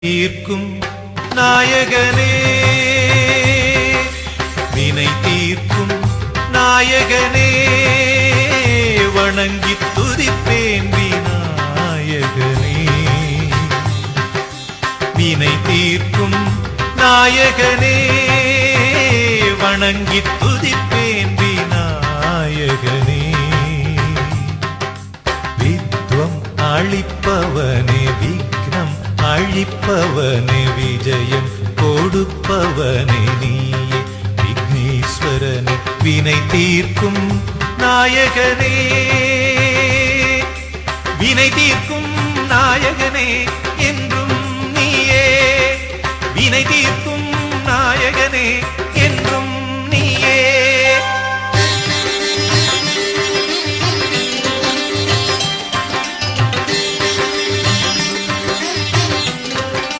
தீர்க்கும் நாயகனே, வினை தீர்க்கும் நாயகனே, வணங்கி துதிப்பேன் விநாயகனே. வினை தீர்க்கும் நாயகனே, வணங்கி துதிப்பேன் விநாயகனே. வித்வம் அளிப்பவனே, விக்னம் அழிப்பவனே, விஜயம் கொடுப்பவனே நீயே விக்னேஸ்வரனே. வினை தீர்க்கும் நாயகனே, வினை தீர்க்கும் நாயகனே, என்றும் நீயே வினை தீர்க்கும் நாயகனே,